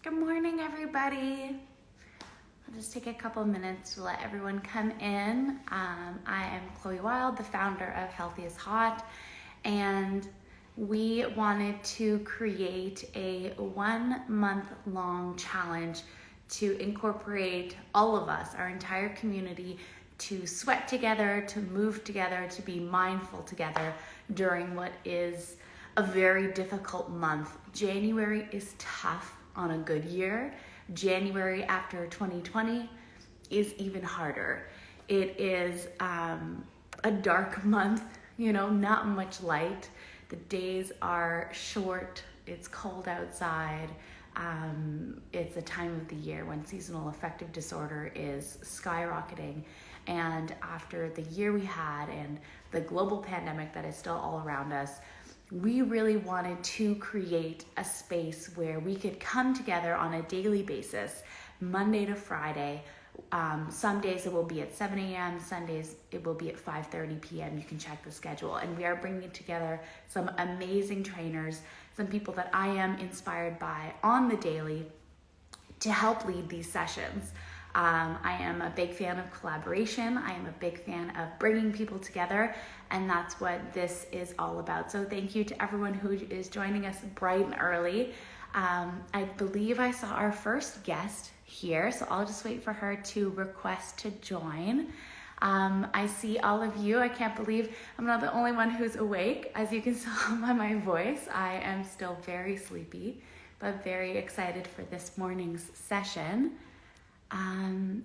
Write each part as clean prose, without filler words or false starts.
Good morning, everybody. I'll just take a couple of minutes to let everyone come in. I am Chloe Wilde, the founder of Healthy is Hot, and we wanted to create a 1 month long challenge to incorporate all of us, our entire community, to sweat together, to move together, to be mindful together during what is a very difficult month. January is tough on a good year. January after 2020 is even harder. It is a dark month, not much light. The days are short. It's cold outside. It's a time of the year when seasonal affective disorder is skyrocketing. And after the year we had and the global pandemic that is still all around us, we really wanted to create a space where we could come together on a daily basis, Monday to Friday. Some days it will be at 7 a.m., Sundays it will be at 5:30 p.m. You can check the schedule. And we are bringing together some amazing trainers, some people that I am inspired by on the daily to help lead these sessions. I am a big fan of collaboration. I am a big fan of bringing people together, and that's what this is all about. So thank you to everyone who is joining us bright and early. I believe I saw our first guest here, so I'll just wait for her to request to join. I see all of you. I can't believe I'm not the only one who's awake. As you can tell by my voice, I am still very sleepy, but very excited for this morning's session.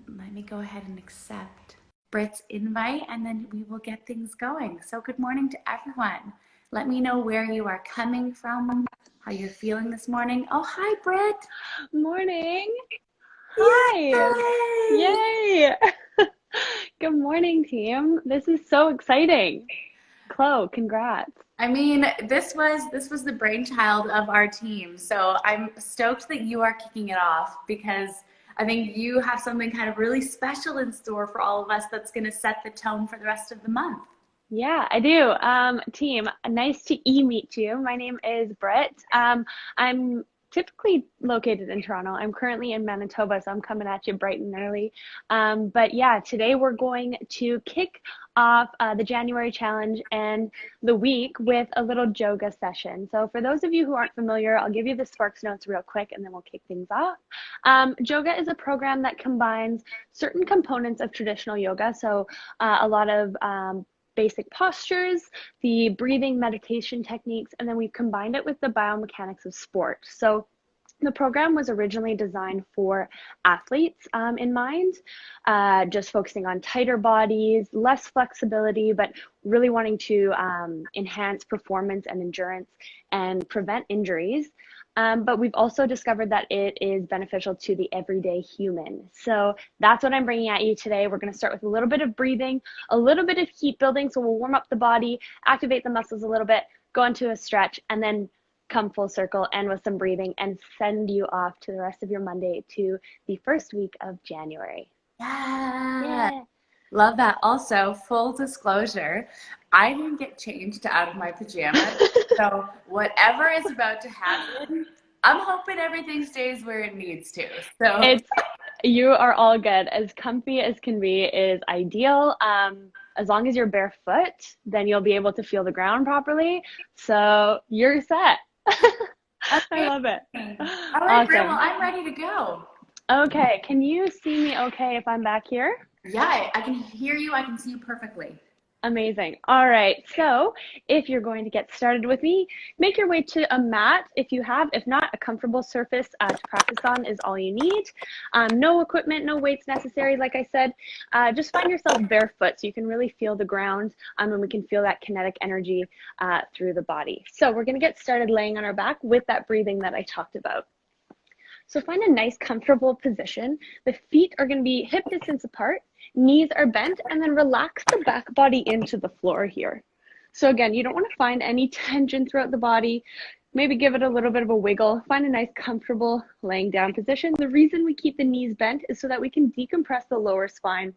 Let me go ahead and accept Britt's invite, and then we will get things going. So good morning to everyone. Let me know where you are coming from, how you're feeling this morning. Oh, hi, Britt. Morning. Hi. Yay. Good morning, team. This is so exciting. Chloe, congrats. I mean, this was the brainchild of our team. So I'm stoked that you are kicking it off, because I think you have something kind of really special in store for all of us that's going to set the tone for the rest of the month. Yeah, I do. Team, nice to meet you. My name is Britt. I'm typically located in Toronto. I'm currently in Manitoba, so I'm coming at you bright and early. But yeah, today we're going to kick off the January challenge and the week with a little yoga session. So for those of you who aren't familiar, I'll give you the Sparks notes real quick and then we'll kick things off. Yoga is a program that combines certain components of traditional yoga. So a lot of basic postures, the breathing meditation techniques, and then we've combined it with the biomechanics of sport. So the program was originally designed for athletes in mind, just focusing on tighter bodies, less flexibility, but really wanting to enhance performance and endurance and prevent injuries. But we've also discovered that it is beneficial to the everyday human. So that's what I'm bringing at you today. We're going to start with a little bit of breathing, a little bit of heat building. So we'll warm up the body, activate the muscles a little bit, go into a stretch, and then come full circle, end with some breathing, and send you off to the rest of your Monday to the first week of January. Yeah. Love that. Also, full disclosure, I didn't get changed out of my pajamas. So whatever is about to happen, I'm hoping everything stays where it needs to. So you are all good. As comfy as can be is ideal. As long as you're barefoot, then you'll be able to feel the ground properly. So you're set. I love it. All right, Britt, well, I'm ready to go. Okay, can you see me okay if I'm back here? Yeah, I can hear you. I can see you perfectly. Amazing. All right, so if you're going to get started with me, make your way to a mat if you have. If not, a comfortable surface to practice on is all you need. No equipment, no weights necessary, like I said. Just find yourself barefoot so you can really feel the ground and we can feel that kinetic energy through the body. So we're going to get started laying on our back with that breathing that I talked about. So find a nice comfortable position. The feet are going to be hip distance apart, knees are bent, and then relax the back body into the floor here. So again, you don't want to find any tension throughout the body. Maybe give it a little bit of a wiggle. Find a nice comfortable laying down position. The reason we keep the knees bent is so that we can decompress the lower spine.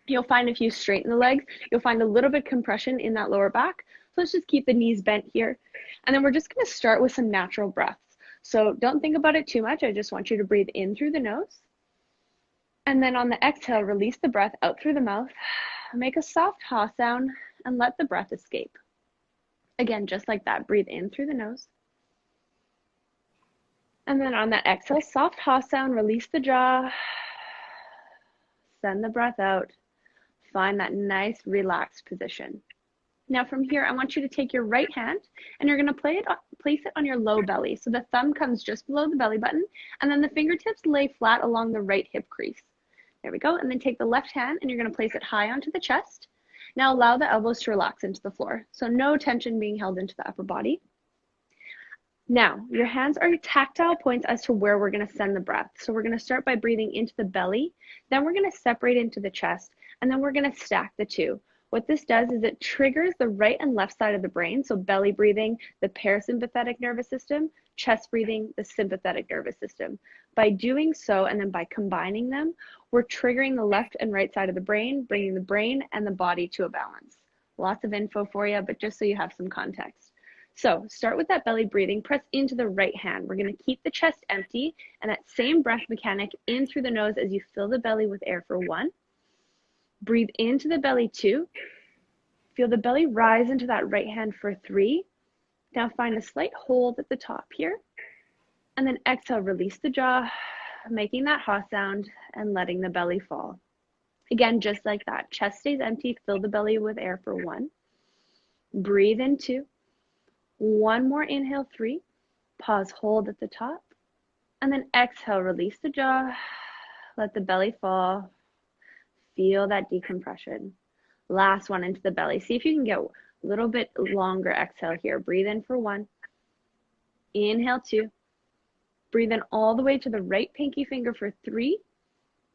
You'll find if you straighten the legs, you'll find a little bit of compression in that lower back. So let's just keep the knees bent here. And then we're just going to start with some natural breaths. So don't think about it too much. I just want you to breathe in through the nose. And then on the exhale, release the breath out through the mouth. Make a soft ha sound and let the breath escape. Again, just like that, breathe in through the nose. And then on that exhale, soft ha sound, release the jaw. Send the breath out. Find that nice relaxed position. Now from here, I want you to take your right hand and you're going to place it on your low belly. So the thumb comes just below the belly button and then the fingertips lay flat along the right hip crease. There we go. And then take the left hand and you're going to place it high onto the chest. Now allow the elbows to relax into the floor. So no tension being held into the upper body. Now, your hands are tactile points as to where we're going to send the breath. So we're going to start by breathing into the belly, then we're going to separate into the chest, and then we're going to stack the two. What this does is it triggers the right and left side of the brain. So belly breathing, the parasympathetic nervous system, chest breathing, the sympathetic nervous system. By doing so, and then by combining them, we're triggering the left and right side of the brain, bringing the brain and the body to a balance. Lots of info for you, but just so you have some context. So start with that belly breathing, press into the right hand. We're going to keep the chest empty and that same breath mechanic in through the nose as you fill the belly with air for 1. Breathe into the belly 2. Feel the belly rise into that right hand for 3. Now find a slight hold at the top here. And then exhale, release the jaw, making that ha sound and letting the belly fall. Again, just like that. Chest stays empty, fill the belly with air for 1. Breathe in 2. 1 more inhale, 3. Pause, hold at the top. And then exhale, release the jaw. Let the belly fall. Feel that decompression. Last one into the belly. See if you can get a little bit longer exhale here. Breathe in for 1. Inhale, 2. Breathe in all the way to the right pinky finger for 3.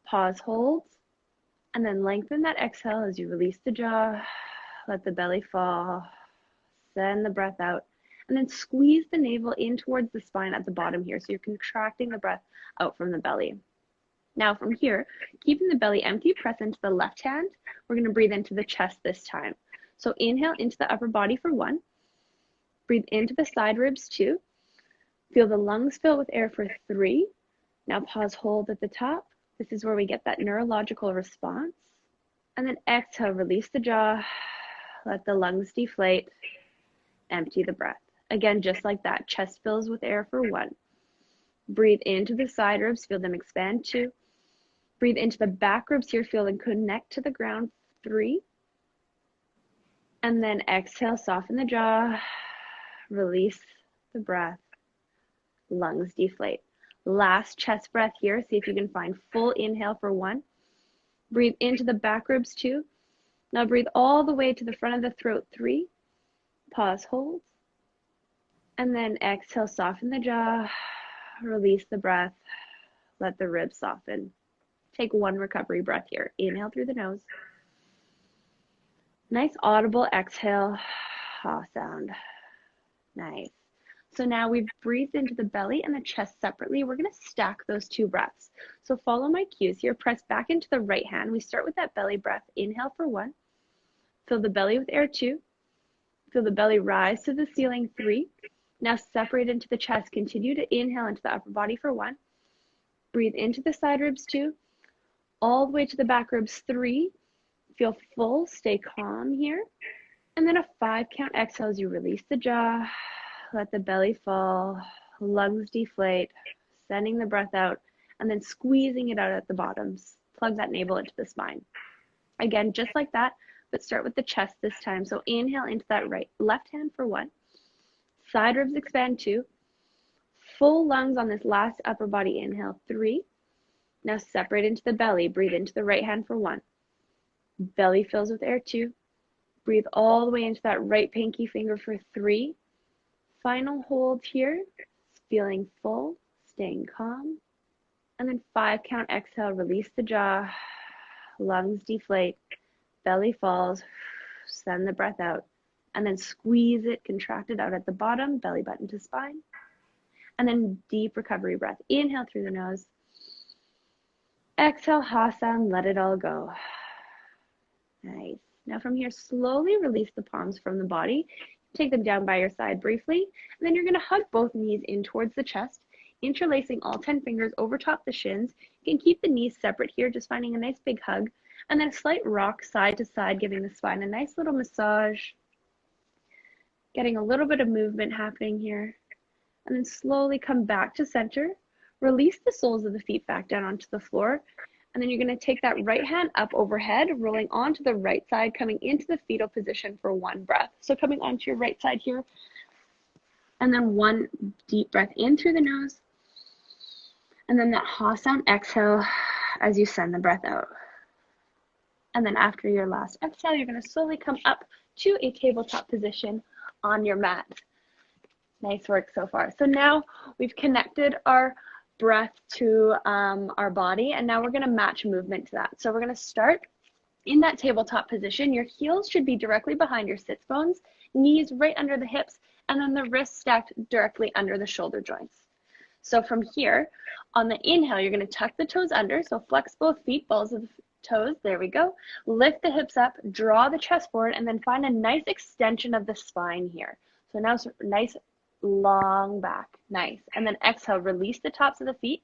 Pause, hold. And then lengthen that exhale as you release the jaw. Let the belly fall. Send the breath out. And then squeeze the navel in towards the spine at the bottom here. So you're contracting the breath out from the belly. Now from here, keeping the belly empty, press into the left hand. We're going to breathe into the chest this time. So inhale into the upper body for 1. Breathe into the side ribs 2. Feel the lungs fill with air for 3. Now pause, hold at the top. This is where we get that neurological response. And then exhale, release the jaw. Let the lungs deflate. Empty the breath. Again, just like that, chest fills with air for 1. Breathe into the side ribs, feel them expand 2. Breathe into the back ribs here, feel them connect to the ground 3. And then exhale, soften the jaw, release the breath, lungs deflate. Last chest breath here, see if you can find full inhale for 1. Breathe into the back ribs 2. Now breathe all the way to the front of the throat 3. Pause, hold. And then exhale, soften the jaw, release the breath, let the ribs soften. Take 1 recovery breath here. Inhale through the nose. Nice audible exhale, ha sound. Nice. So now we've breathed into the belly and the chest separately. We're going to stack those 2 breaths. So follow my cues here. Press back into the right hand. We start with that belly breath. Inhale for 1. Fill the belly with air 2. Feel the belly rise to the ceiling 3. Now separate into the chest. Continue to inhale into the upper body for 1. Breathe into the side ribs 2. All the way to the back ribs 3. Feel full. Stay calm here. And then a 5 count exhale as you release the jaw. Let the belly fall. Lungs deflate. Sending the breath out. And then squeezing it out at the bottoms. Plug that navel into the spine. Again, just like that, but start with the chest this time. So inhale into that left hand for 1. Side ribs expand 2. Full lungs on this last upper body inhale 3. Now separate into the belly. Breathe into the right hand for 1. Belly fills with air 2. Breathe all the way into that right pinky finger for 3. Final hold here. Feeling full, staying calm. And then 5 count exhale. Release the jaw. Lungs deflate. Belly falls. Send the breath out. And then squeeze it, contract it out at the bottom, belly button to spine. And then deep recovery breath. Inhale through the nose. Exhale, ha sound, let it all go. Nice. Now from here, slowly release the palms from the body. Take them down by your side briefly, and then you're going to hug both knees in towards the chest, interlacing all 10 fingers over top the shins. You can keep the knees separate here, just finding a nice big hug, and then a slight rock side to side, giving the spine a nice little massage, getting a little bit of movement happening here, and then slowly come back to center. Release the soles of the feet back down onto the floor, and then you're going to take that right hand up overhead, rolling onto the right side, coming into the fetal position for one breath. So coming onto your right side here, and then one deep breath in through the nose, and then that ha sound exhale as you send the breath out. And then after your last exhale, you're going to slowly come up to a tabletop position on your mat. Nice work so far. So now we've connected our breath to our body, and now we're going to match movement to that. So we're going to start in that tabletop position. Your heels should be directly behind your sits bones, knees right under the hips, and then the wrists stacked directly under the shoulder joints. So from here, on the inhale, you're going to tuck the toes under, so flex both feet, balls of the toes, there we go. Lift the hips up, draw the chest forward, and then find a nice extension of the spine here. So now it's nice long back, nice. And then exhale, release the tops of the feet,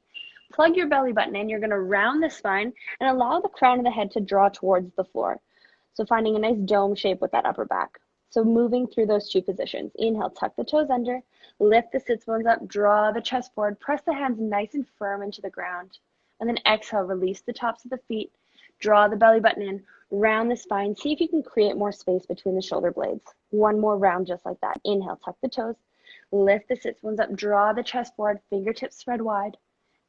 plug your belly button in. You're going to round the spine and allow the crown of the head to draw towards the floor. So finding a nice dome shape with that upper back. So moving through those two positions. Inhale, tuck the toes under, lift the sits bones up, draw the chest forward, press the hands nice and firm into the ground. And then exhale, release the tops of the feet, draw the belly button in, round the spine. See if you can create more space between the shoulder blades. One more round just like that. Inhale, tuck the toes, lift the sits bones up, draw the chest forward, fingertips spread wide.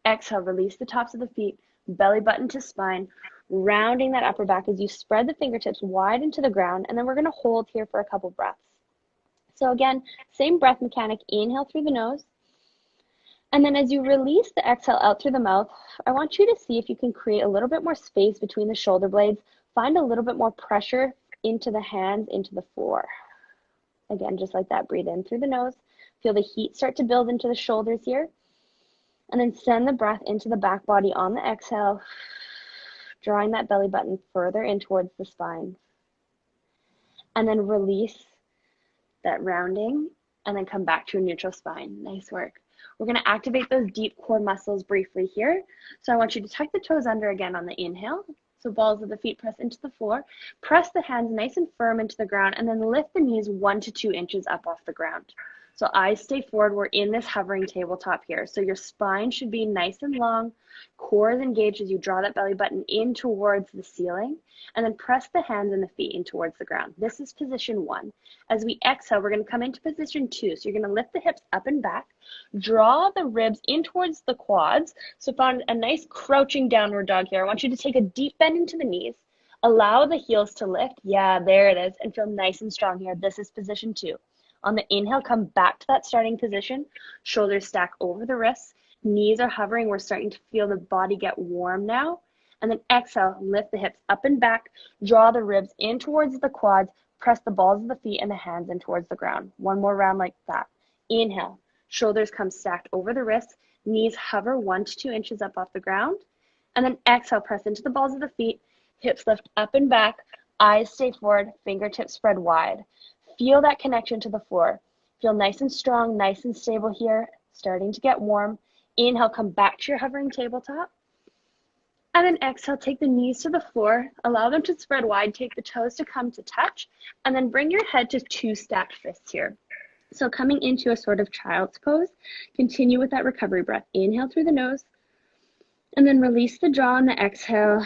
Exhale, release the tops of the feet, belly button to spine, rounding that upper back as you spread the fingertips wide into the ground, and then we're going to hold here for a couple breaths. So again, same breath mechanic. Inhale through the nose, and then as you release the exhale out through the mouth, I want you to see if you can create a little bit more space between the shoulder blades, find a little bit more pressure into the hands, into the floor. Again, just like that, breathe in through the nose, feel the heat start to build into the shoulders here, and then send the breath into the back body on the exhale, drawing that belly button further in towards the spine. And then release that rounding, and then come back to a neutral spine. Nice work. We're going to activate those deep core muscles briefly here. So I want you to tuck the toes under again on the inhale. So balls of the feet press into the floor. Press the hands nice and firm into the ground, and then lift the knees 1 to 2 inches up off the ground. So eyes stay forward. We're in this hovering tabletop here. So your spine should be nice and long. Core is engaged as you draw that belly button in towards the ceiling, and then press the hands and the feet in towards the ground. This is position 1. As we exhale, we're going to come into position 2. So you're going to lift the hips up and back, draw the ribs in towards the quads. So find a nice crouching downward dog here. I want you to take a deep bend into the knees. Allow the heels to lift. Yeah, there it is. And feel nice and strong here. This is position 2. On the inhale, come back to that starting position. Shoulders stack over the wrists. Knees are hovering. We're starting to feel the body get warm now. And then exhale, lift the hips up and back. Draw the ribs in towards the quads. Press the balls of the feet and the hands in towards the ground. One more round like that. Inhale. Shoulders come stacked over the wrists. Knees hover 1 to 2 inches up off the ground. And then exhale, press into the balls of the feet. Hips lift up and back. Eyes stay forward. Fingertips spread wide. Feel that connection to the floor. Feel nice and strong, nice and stable here, starting to get warm. Inhale, come back to your hovering tabletop. And then exhale, take the knees to the floor. Allow them to spread wide. Take the toes to come to touch. And then bring your head to 2 stacked fists here. So coming into a sort of child's pose, continue with that recovery breath. Inhale through the nose. And then release the jaw on the exhale.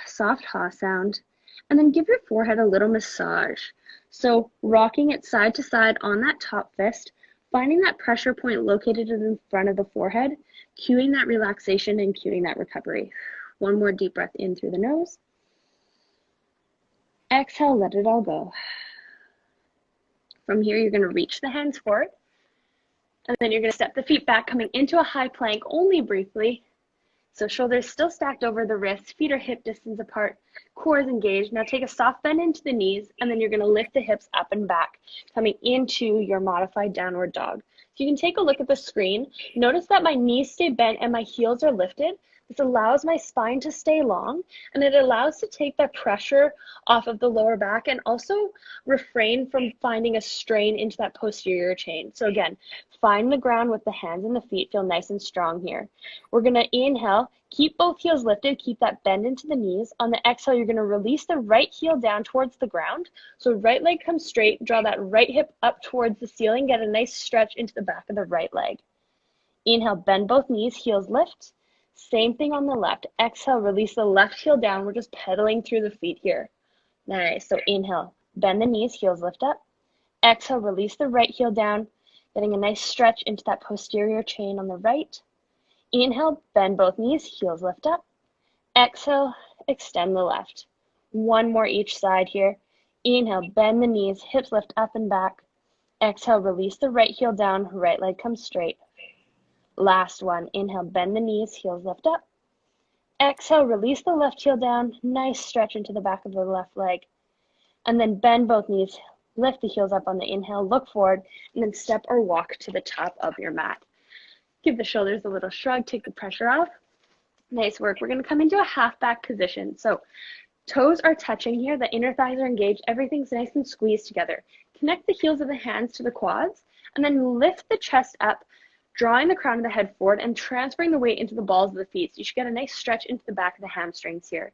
Soft ha sound. And then give your forehead a little massage. So rocking it side to side on that top fist, finding that pressure point located in the front of the forehead, cueing that relaxation and cueing that recovery. One more deep breath in through the nose. Exhale, let it all go. From here, you're going to reach the hands forward, and then you're going to step the feet back, coming into a high plank only briefly. So shoulders still stacked over the wrists, feet are hip distance apart, core is engaged. Now take a soft bend into the knees, and then you're going to lift the hips up and back, coming into your modified downward dog. So you can take a look at the screen. Notice that my knees stay bent and my heels are lifted. This allows my spine to stay long, and it allows to take that pressure off of the lower back and also refrain from finding a strain into that posterior chain. So again, find the ground with the hands and the feet, feel nice and strong here. We're gonna inhale, keep both heels lifted, keep that bend into the knees. On the exhale, you're gonna release the right heel down towards the ground. So right leg comes straight, draw that right hip up towards the ceiling, get a nice stretch into the back of the right leg. Inhale, bend both knees, heels lift. Same thing on the left. Exhale, release the left heel down. We're just pedaling through the feet here. Nice. So inhale, bend the knees, heels lift up. Exhale, release the right heel down, getting a nice stretch into that posterior chain on the right. Inhale, bend both knees, heels lift up. Exhale, extend the left. One more each side here. Inhale, bend the knees, hips lift up and back. Exhale, release the right heel down, right leg comes straight. Last one. Inhale, bend the knees, heels lift up. Exhale, release the left heel down. Nice stretch into the back of the left leg. And then bend both knees, lift the heels up on the inhale, look forward, and then step or walk to the top of your mat. Give the shoulders a little shrug, take the pressure off. Nice work. We're going to come into a half back position. So toes are touching here, the inner thighs are engaged, everything's nice and squeezed together. Connect the heels of the hands to the quads, and then lift the chest up, drawing the crown of the head forward and transferring the weight into the balls of the feet. So you should get a nice stretch into the back of the hamstrings here.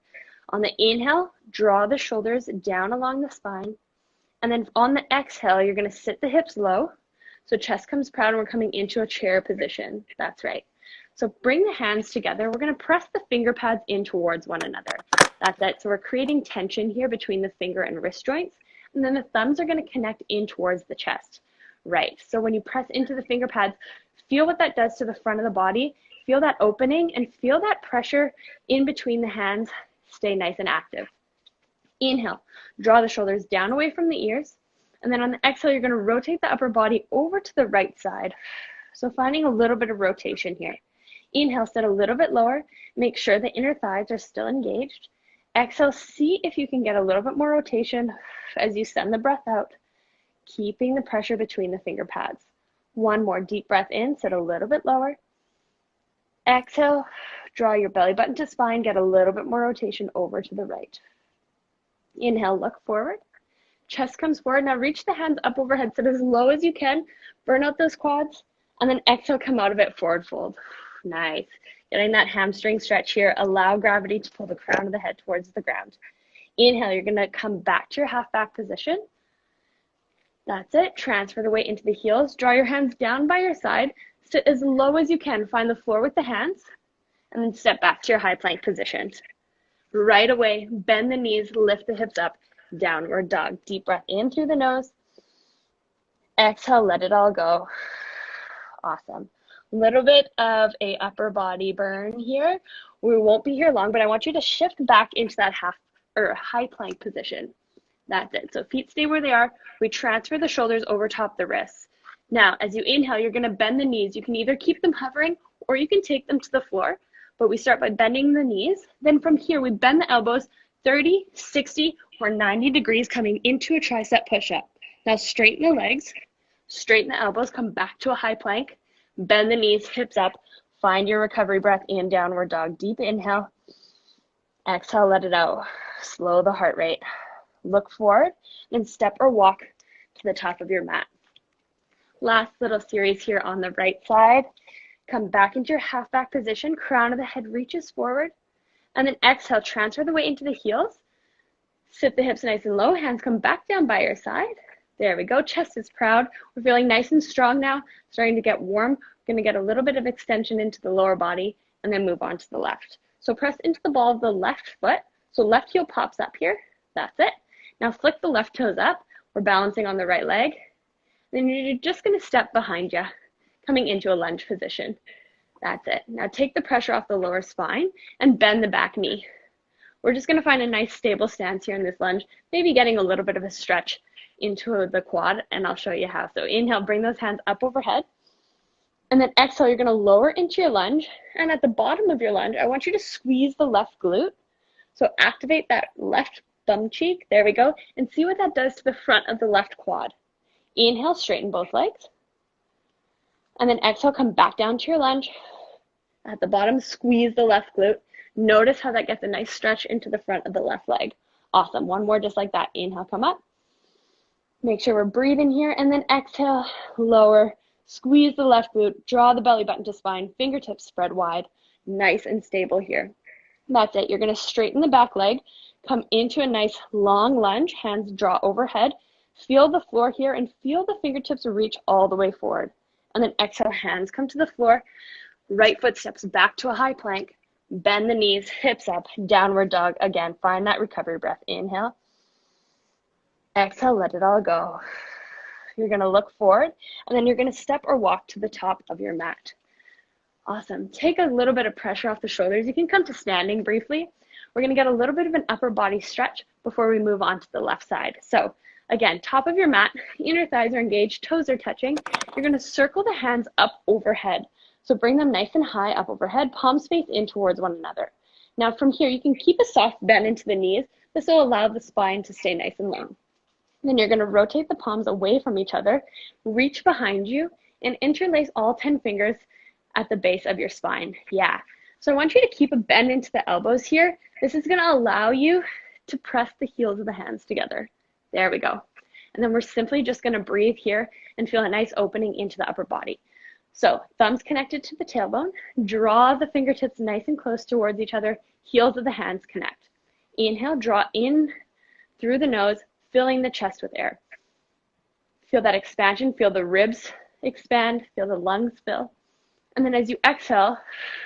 On the inhale, draw the shoulders down along the spine. And then on the exhale, you're going to sit the hips low. So chest comes proud and we're coming into a chair position. That's right. So bring the hands together. We're going to press the finger pads in towards one another. That's it. So we're creating tension here between the finger and wrist joints. And then the thumbs are going to connect in towards the chest. Right. So when you press into the finger pads, feel what that does to the front of the body. Feel that opening and feel that pressure in between the hands. Stay nice and active. Inhale, draw the shoulders down away from the ears. And then on the exhale, you're going to rotate the upper body over to the right side. So finding a little bit of rotation here. Inhale, sit a little bit lower. Make sure the inner thighs are still engaged. Exhale, see if you can get a little bit more rotation as you send the breath out, keeping the pressure between the finger pads. One more deep breath in, sit a little bit lower. Exhale, draw your belly button to spine, get a little bit more rotation over to the right. Inhale, look forward. Chest comes forward. Now reach the hands up overhead, sit as low as you can, burn out those quads, and then exhale, come out of it, forward fold. Nice. Getting that hamstring stretch here. Allow gravity to pull the crown of the head towards the ground. Inhale, you're going to come back to your half back position. That's it. Transfer the weight into the heels. Draw your hands down by your side. Sit as low as you can. Find the floor with the hands. And then step back to your high plank position. Right away, bend the knees, lift the hips up, downward dog. Deep breath in through the nose. Exhale, let it all go. Awesome. Little bit of a upper body burn here. We won't be here long, but I want you to shift back into that high plank position. That's it. So feet stay where they are. We transfer the shoulders over top the wrists. Now, as you inhale, you're going to bend the knees. You can either keep them hovering or you can take them to the floor. But we start by bending the knees. Then from here, we bend the elbows 30, 60, or 90 degrees coming into a tricep push-up. Now straighten the legs, straighten the elbows, come back to a high plank, bend the knees, hips up, find your recovery breath in, downward dog. Deep inhale, exhale, let it out. Slow the heart rate. Look forward, then step or walk to the top of your mat. Last little series here on the right side. Come back into your half back position. Crown of the head reaches forward. And then exhale, transfer the weight into the heels. Sit the hips nice and low. Hands come back down by your side. There we go. Chest is proud. We're feeling nice and strong now. Starting to get warm. We're going to get a little bit of extension into the lower body and then move on to the left. So press into the ball of the left foot. So left heel pops up here. That's it. Now flick the left toes up. We're balancing on the right leg. Then you're just going to step behind you, coming into a lunge position. That's it. Now take the pressure off the lower spine and bend the back knee. We're just going to find a nice stable stance here in this lunge, maybe getting a little bit of a stretch into the quad, and I'll show you how. So inhale, bring those hands up overhead. And then exhale, you're going to lower into your lunge. And at the bottom of your lunge, I want you to squeeze the left glute. So activate that left bum cheek. There we go. And see what that does to the front of the left quad. Inhale, straighten both legs. And then exhale, come back down to your lunge. At the bottom, squeeze the left glute. Notice how that gets a nice stretch into the front of the left leg. Awesome. One more just like that. Inhale, come up. Make sure we're breathing here, and then exhale, lower. Squeeze the left glute, draw the belly button to spine, fingertips spread wide. Nice and stable here. That's it. You're going to straighten the back leg, come into a nice long lunge, hands draw overhead. Feel the floor here and feel the fingertips reach all the way forward. And then exhale, hands come to the floor. Right foot steps back to a high plank. Bend the knees, hips up, downward dog. Again, find that recovery breath. Inhale. Exhale, let it all go. You're going to look forward, and then you're going to step or walk to the top of your mat. Awesome. Take a little bit of pressure off the shoulders. You can come to standing briefly. We're going to get a little bit of an upper body stretch before we move on to the left side. So again, top of your mat, inner thighs are engaged, toes are touching. You're going to circle the hands up overhead. So bring them nice and high up overhead, palms face in towards one another. Now from here, you can keep a soft bend into the knees. This will allow the spine to stay nice and long. Then you're going to rotate the palms away from each other, reach behind you, and interlace all 10 fingers at the base of your spine. Yeah. So I want you to keep a bend into the elbows here. This is going to allow you to press the heels of the hands together. There we go. And then we're simply just going to breathe here and feel a nice opening into the upper body. So thumbs connected to the tailbone. Draw the fingertips nice and close towards each other. Heels of the hands connect. Inhale, draw in through the nose, filling the chest with air. Feel that expansion, feel the ribs expand, feel the lungs fill. And then as you exhale,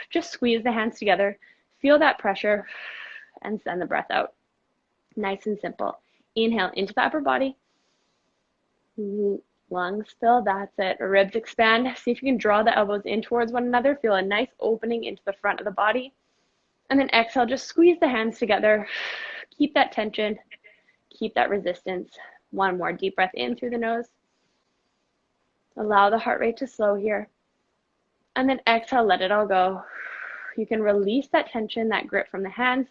just squeeze the hands together, feel that pressure, and send the breath out. Nice and simple. Inhale into the upper body. Lungs fill, that's it. Ribs expand. See if you can draw the elbows in towards one another. Feel a nice opening into the front of the body. And then exhale, just squeeze the hands together. Keep that tension. Keep that resistance. One more deep breath in through the nose. Allow the heart rate to slow here. And then exhale, let it all go. You can release that tension, that grip from the hands.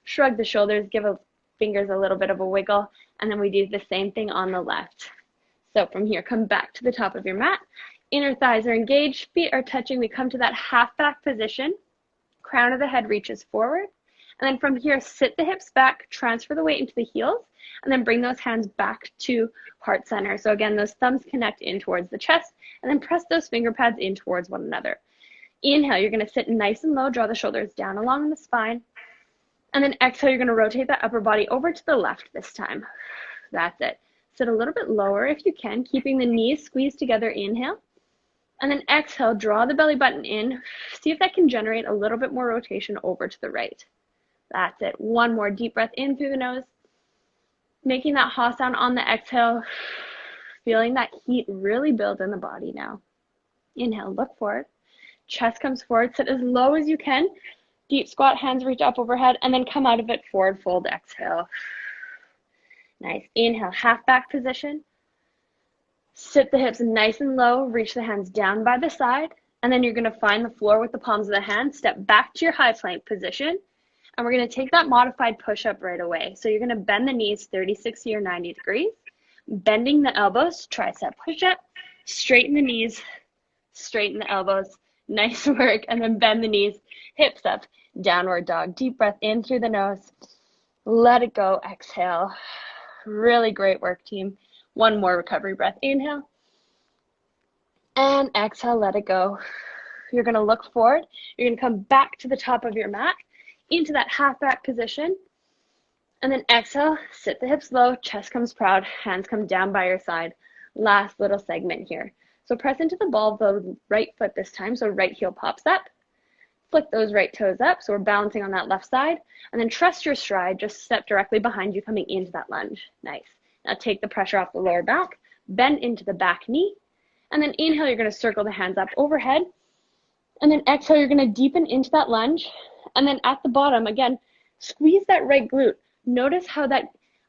Shrug the shoulders, give the fingers a little bit of a wiggle. And then we do the same thing on the left. So from here, come back to the top of your mat. Inner thighs are engaged, feet are touching. We come to that half back position. Crown of the head reaches forward. And then from here, sit the hips back, transfer the weight into the heels, and then bring those hands back to heart center. So again, those thumbs connect in towards the chest, and then press those finger pads in towards one another. Inhale, you're going to sit nice and low, draw the shoulders down along the spine. And then exhale, you're going to rotate that upper body over to the left this time. That's it. Sit a little bit lower if you can, keeping the knees squeezed together. Inhale. And then exhale, draw the belly button in. See if that can generate a little bit more rotation over to the right. That's it. One more deep breath in through the nose. Making that ha sound on the exhale. Feeling that heat really build in the body now. Inhale, look forward. Chest comes forward. Sit as low as you can. Deep squat, hands reach up overhead, and then come out of it, forward fold, exhale. Nice. Inhale, half back position. Sit the hips nice and low. Reach the hands down by the side. And then you're going to find the floor with the palms of the hands. Step back to your high plank position. And we're going to take that modified push-up right away. So you're going to bend the knees 30, 60, or 90 degrees. Bending the elbows, tricep push-up. Straighten the knees, straighten the elbows. Nice work. And then bend the knees, hips up, downward dog. Deep breath in through the nose. Let it go. Exhale. Really great work, team. One more recovery breath. Inhale. And exhale, let it go. You're going to look forward. You're going to come back to the top of your mat, into that half back position. And then exhale, sit the hips low, chest comes proud, hands come down by your side. Last little segment here. So press into the ball of the right foot this time. So right heel pops up. Flick those right toes up. So we're balancing on that left side. And then trust your stride. Just step directly behind you coming into that lunge. Nice. Now take the pressure off the lower back. Bend into the back knee. And then inhale, you're going to circle the hands up overhead. And then exhale, you're going to deepen into that lunge. And then at the bottom, again, squeeze that right glute. Notice how that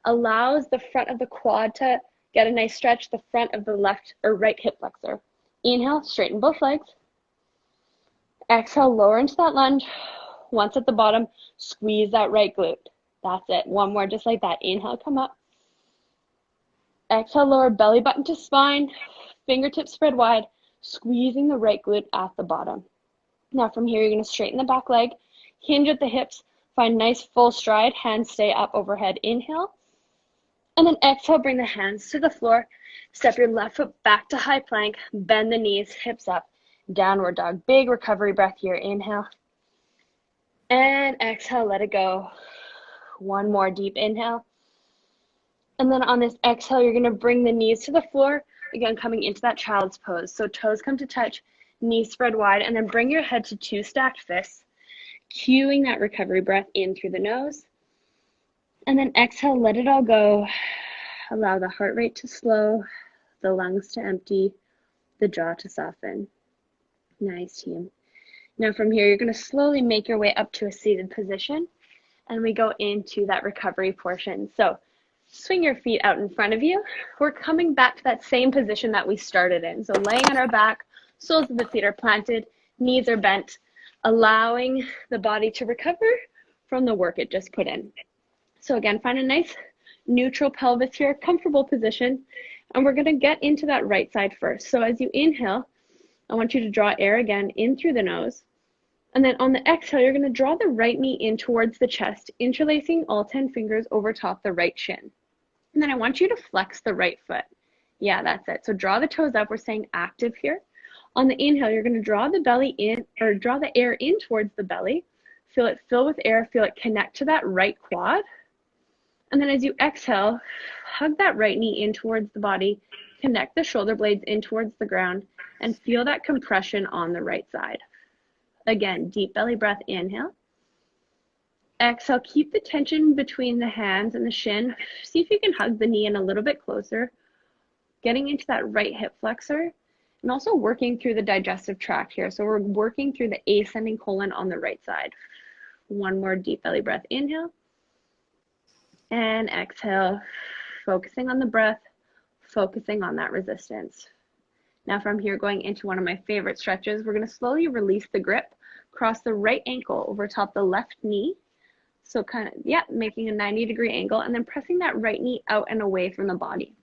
allows the front of the quad to get a nice stretch, the front of the left or right hip flexor. Inhale, straighten both legs. Exhale, lower into that lunge. Once at the bottom, squeeze that right glute. That's it. One more just like that. Inhale, come up. Exhale, lower belly button to spine. Fingertips spread wide. Squeezing the right glute at the bottom. Now from here, you're going to straighten the back leg, hinge at the hips, find nice full stride, hands stay up overhead, inhale. And then exhale, bring the hands to the floor, step your left foot back to high plank, bend the knees, hips up, downward dog. Big recovery breath here, inhale. And exhale, let it go. One more deep inhale. And then on this exhale, you're going to bring the knees to the floor, again, coming into that child's pose. So toes come to touch, knees spread wide, and then bring your head to two stacked fists, cueing that recovery breath in through the nose. And then exhale, let it all go. Allow the heart rate to slow, the lungs to empty, the jaw to soften. Nice, team. Now from here, you're going to slowly make your way up to a seated position, and we go into that recovery portion. So swing your feet out in front of you. We're coming back to that same position that we started in. So laying on our back, soles of the feet are planted, knees are bent, allowing the body to recover from the work it just put in. So again, find a nice neutral pelvis here, comfortable position, and we're going to get into that right side first. So as you inhale, I want you to draw air again in through the nose. And then on the exhale, you're going to draw the right knee in towards the chest, interlacing all 10 fingers over top the right shin. And then I want you to flex the right foot. Yeah, that's it. So draw the toes up. We're staying active here. On the inhale, you're going to draw the belly in, or draw the air in towards the belly. Feel it fill with air. Feel it connect to that right quad. And then as you exhale, hug that right knee in towards the body, connect the shoulder blades in towards the ground, and feel that compression on the right side. Again, deep belly breath, inhale. Exhale, keep the tension between the hands and the shin. See if you can hug the knee in a little bit closer, getting into that right hip flexor, and also working through the digestive tract here. So we're working through the ascending colon on the right side. One more deep belly breath, inhale. And exhale, focusing on the breath, focusing on that resistance. Now from here, going into one of my favorite stretches, we're going to slowly release the grip, cross the right ankle over top the left knee. So kind of, making a 90-degree angle, and then pressing that right knee out and away from the body.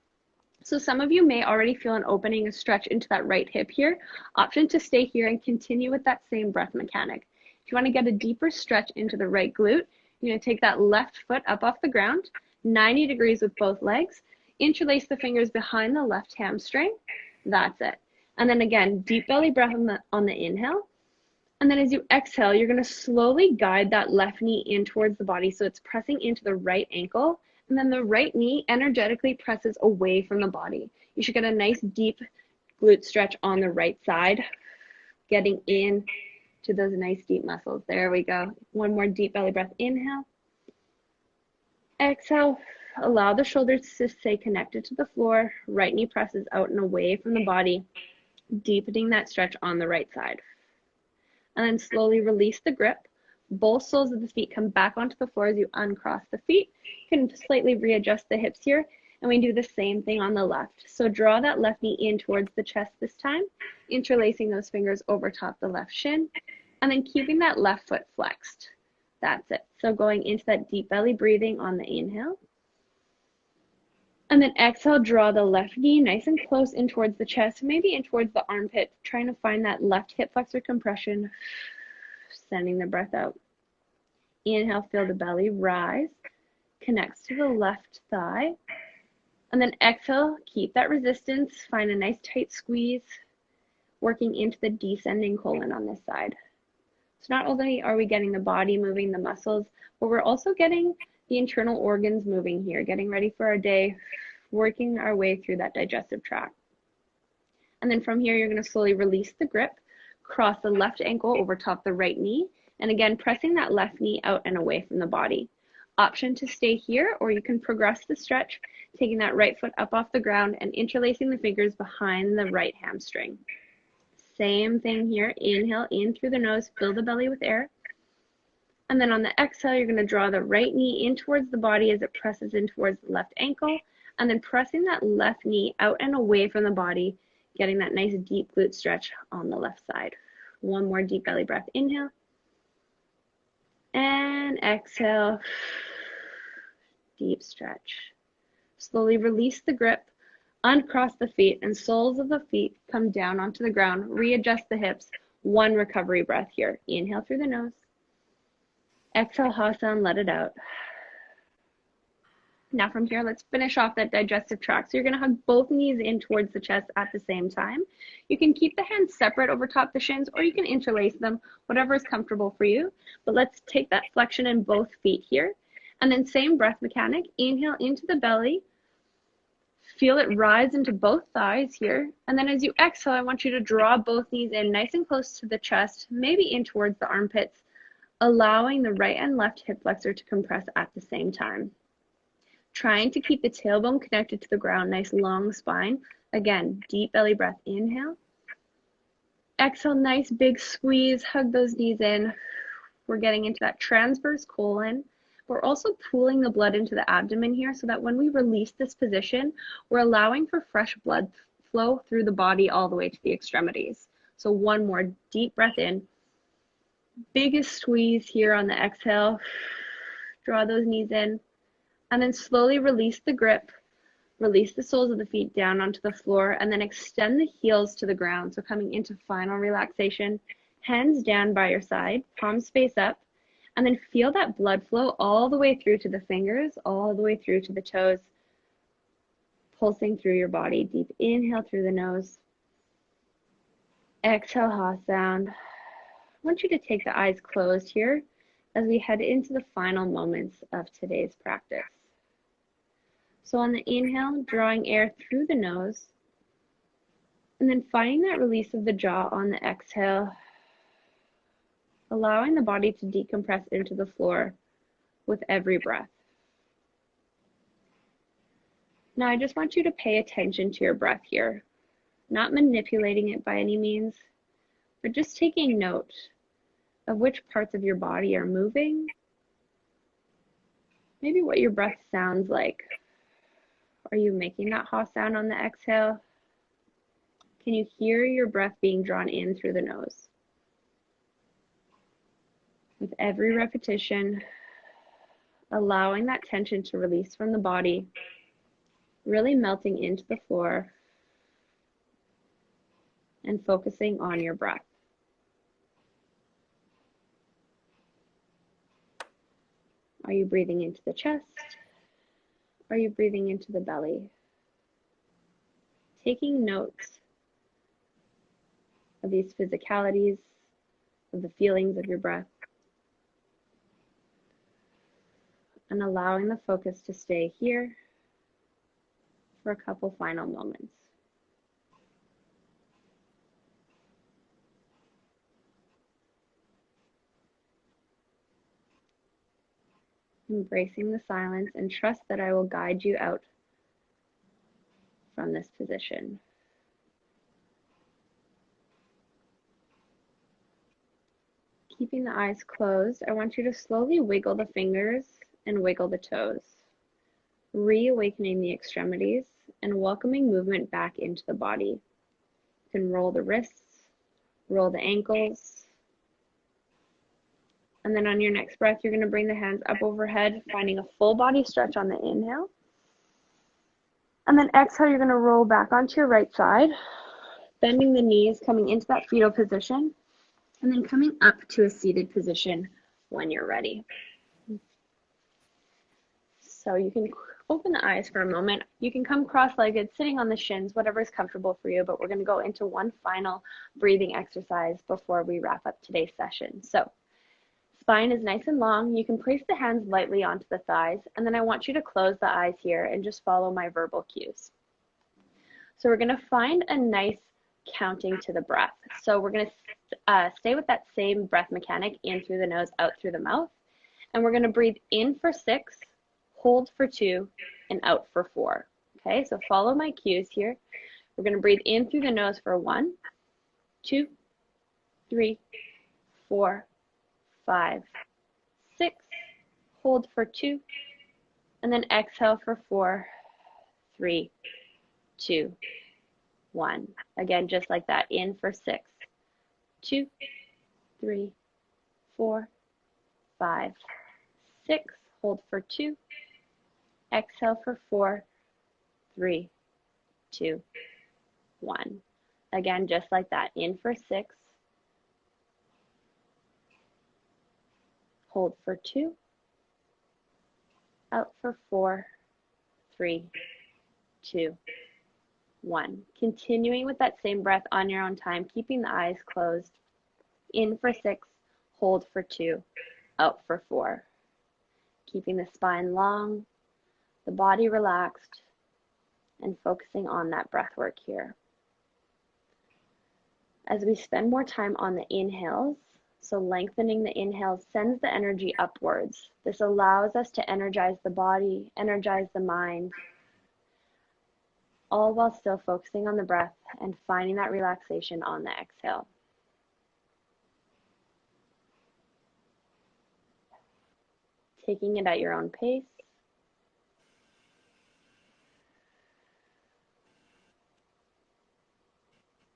So some of you may already feel an opening, a stretch into that right hip here. Option to stay here and continue with that same breath mechanic. If you want to get a deeper stretch into the right glute, you're going to take that left foot up off the ground, 90 degrees with both legs. Interlace the fingers behind the left hamstring. That's it. And then again, deep belly breath on the inhale. And then as you exhale, you're going to slowly guide that left knee in towards the body. So it's pressing into the right ankle. And then the right knee energetically presses away from the body. You should get a nice deep glute stretch on the right side, getting in to those nice deep muscles. There we go. One more deep belly breath. Inhale. Exhale. Allow the shoulders to stay connected to the floor. Right knee presses out and away from the body, deepening that stretch on the right side. And then slowly release the grip. Both soles of the feet come back onto the floor as you uncross the feet. You can slightly readjust the hips here. And we do the same thing on the left. So draw that left knee in towards the chest this time, interlacing those fingers over top the left shin, and then keeping that left foot flexed. That's it. So going into that deep belly breathing on the inhale. And then exhale, draw the left knee nice and close in towards the chest, maybe in towards the armpit, trying to find that left hip flexor compression, sending the breath out. Inhale, feel the belly rise, connects to the left thigh. And then exhale, keep that resistance, find a nice tight squeeze, working into the descending colon on this side. So not only are we getting the body moving, the muscles, but we're also getting the internal organs moving here, getting ready for our day, working our way through that digestive tract. And then from here, you're going to slowly release the grip, cross the left ankle over top the right knee, and again, pressing that left knee out and away from the body. Option to stay here, or you can progress the stretch, taking that right foot up off the ground and interlacing the fingers behind the right hamstring. Same thing here. Inhale in through the nose, fill the belly with air. And then on the exhale, you're going to draw the right knee in towards the body as it presses in towards the left ankle, and then pressing that left knee out and away from the body, getting that nice deep glute stretch on the left side. One more deep belly breath. Inhale. And exhale. Deep stretch. Slowly release the grip, uncross the feet, and soles of the feet come down onto the ground. Readjust the hips. One recovery breath here. Inhale through the nose. Exhale, ha sound, let it out. Now from here, let's finish off that digestive tract. So you're gonna hug both knees in towards the chest at the same time. You can keep the hands separate over top the shins, or you can interlace them, whatever is comfortable for you. But let's take that flexion in both feet here. And then same breath mechanic, inhale into the belly. Feel it rise into both thighs here. And then as you exhale, I want you to draw both knees in nice and close to the chest, maybe in towards the armpits, allowing the right and left hip flexor to compress at the same time. Trying to keep the tailbone connected to the ground, nice long spine. Again, deep belly breath, inhale. Exhale, nice big squeeze, hug those knees in. We're getting into that transverse colon. We're also pooling the blood into the abdomen here so that when we release this position, we're allowing for fresh blood flow through the body all the way to the extremities. So one more deep breath in. Biggest squeeze here on the exhale. Draw those knees in. And then slowly release the grip, release the soles of the feet down onto the floor, and then extend the heels to the ground. So coming into final relaxation, hands down by your side, palms face up, and then feel that blood flow all the way through to the fingers, all the way through to the toes, pulsing through your body. Deep inhale through the nose. Exhale, ha sound. I want you to take the eyes closed here as we head into the final moments of today's practice. So on the inhale, drawing air through the nose, and then finding that release of the jaw on the exhale, allowing the body to decompress into the floor with every breath. Now I just want you to pay attention to your breath here, not manipulating it by any means, but just taking note of which parts of your body are moving, maybe what your breath sounds like. Are you making that ha sound on the exhale? Can you hear your breath being drawn in through the nose? With every repetition, allowing that tension to release from the body, really melting into the floor, and focusing on your breath. Are you breathing into the chest? Are you breathing into the belly? Taking notes of these physicalities, of the feelings of your breath, and allowing the focus to stay here for a couple final moments. Embracing the silence and trust that I will guide you out from this position. Keeping the eyes closed, I want you to slowly wiggle the fingers and wiggle the toes, reawakening the extremities and welcoming movement back into the body. You can roll the wrists, roll the ankles, and then on your next breath, you're going to bring the hands up overhead, finding a full body stretch on the inhale. And then exhale, you're going to roll back onto your right side, bending the knees, coming into that fetal position, and then coming up to a seated position when you're ready. So you can open the eyes for a moment. You can come cross-legged, sitting on the shins, whatever is comfortable for you, but we're going to go into one final breathing exercise before we wrap up today's session. So spine is nice and long. You can place the hands lightly onto the thighs, and then I want you to close the eyes here and just follow my verbal cues. So we're going to find a nice counting to the breath. So we're going to stay with that same breath mechanic, in through the nose, out through the mouth. And we're going to breathe in for 6, hold for 2, and out for 4. Okay, so follow my cues here. We're going to breathe in through the nose for 1, 2, 3, 4, 5, 6, hold for 2, and then exhale for 4, 3, 2, 1. Again, just like that, in for 6, 2, 3, 4, 5, 6, hold for 2, exhale for 4, 3, 2, 1. Again, just like that, in for 6, hold for 2, out for 4, 3, 2, 1. Continuing with that same breath on your own time, keeping the eyes closed. In for 6, hold for 2, out for 4. Keeping the spine long, the body relaxed, and focusing on that breath work here. As we spend more time on the inhales, so lengthening the inhales sends the energy upwards. This allows us to energize the body, energize the mind, all while still focusing on the breath and finding that relaxation on the exhale. Taking it at your own pace.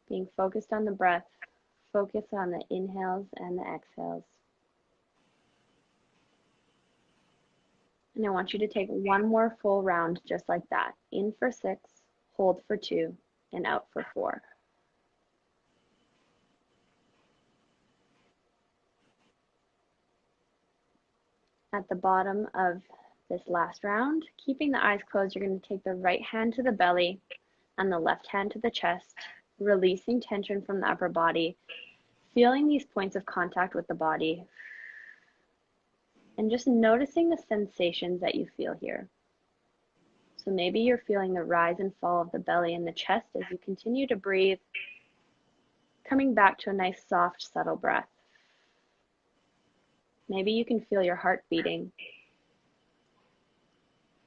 Being focused on the breath, focus on the inhales and the exhales. And I want you to take one more full round just like that. In for 6, hold for 2, and out for 4. At the bottom of this last round, keeping the eyes closed, you're going to take the right hand to the belly and the left hand to the chest, releasing tension from the upper body, feeling these points of contact with the body, and just noticing the sensations that you feel here. So maybe you're feeling the rise and fall of the belly and the chest as you continue to breathe, coming back to a nice, soft, subtle breath. Maybe you can feel your heart beating.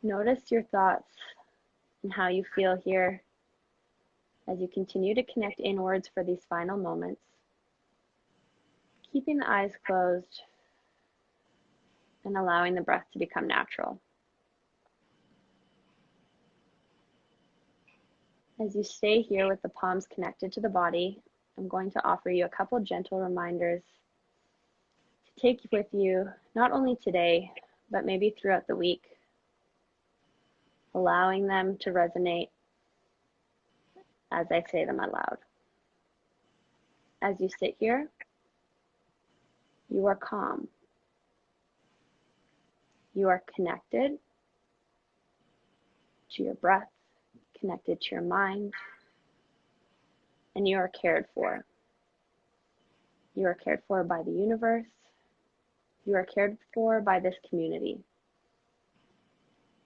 Notice your thoughts and how you feel here as you continue to connect inwards for these final moments. Keeping the eyes closed and allowing the breath to become natural. As you stay here with the palms connected to the body, I'm going to offer you a couple gentle reminders to take with you, not only today, but maybe throughout the week, allowing them to resonate as I say them out loud. As you sit here, you are calm. You are connected to your breath, connected to your mind, and you are cared for. You are cared for by the universe. You are cared for by this community.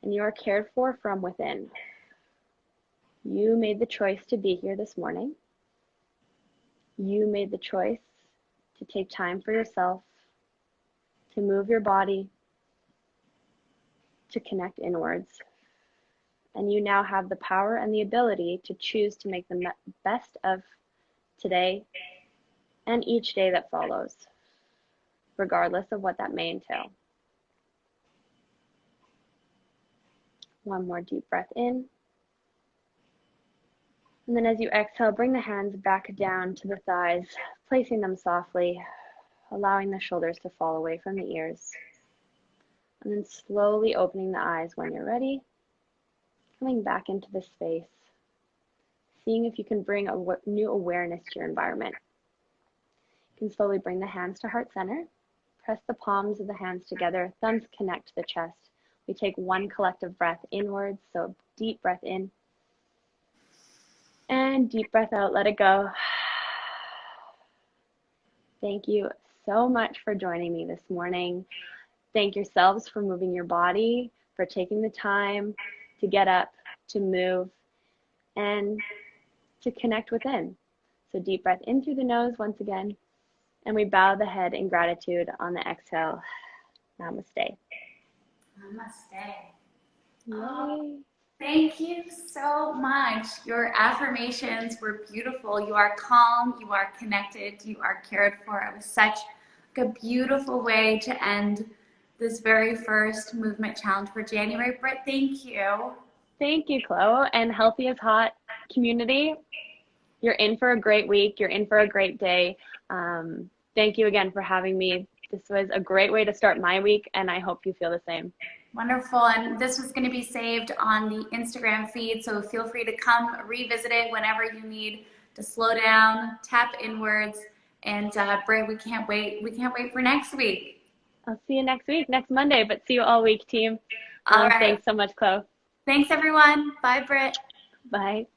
And you are cared for from within. You made the choice to be here this morning. You made the choice to take time for yourself, to move your body, to connect inwards. And you now have the power and the ability to choose to make the best of today and each day that follows, regardless of what that may entail. One more deep breath in. And then as you exhale, bring the hands back down to the thighs, placing them softly, allowing the shoulders to fall away from the ears. And then slowly opening the eyes when you're ready, coming back into the space, seeing if you can bring a new awareness to your environment. You can slowly bring the hands to heart center, press the palms of the hands together, thumbs connect to the chest. We take one collective breath inwards, so deep breath in, and deep breath out, let it go. Thank you so much for joining me this morning. Thank yourselves for moving your body, for taking the time to get up, to move, and to connect within. So deep breath in through the nose once again, and we bow the head in gratitude on the exhale. Namaste. Namaste. Yay. Thank you so much. Your affirmations were beautiful. You are calm, you are connected, you are cared for. It was such a beautiful way to end this very first movement challenge for January. Britt, thank you. Thank you, Chloe, and Healthy is Hot community. You're in for a great week. You're in for a great day. Thank you again for having me. This was a great way to start my week, and I hope you feel the same. Wonderful. And this was going to be saved on the Instagram feed, so feel free to come revisit it whenever you need to slow down, tap inwards, and Britt, we can't wait. We can't wait for next week. I'll see you next week, next Monday, but see you all week, team. All right. Thanks so much, Chloe. Thanks, everyone. Bye, Britt. Bye.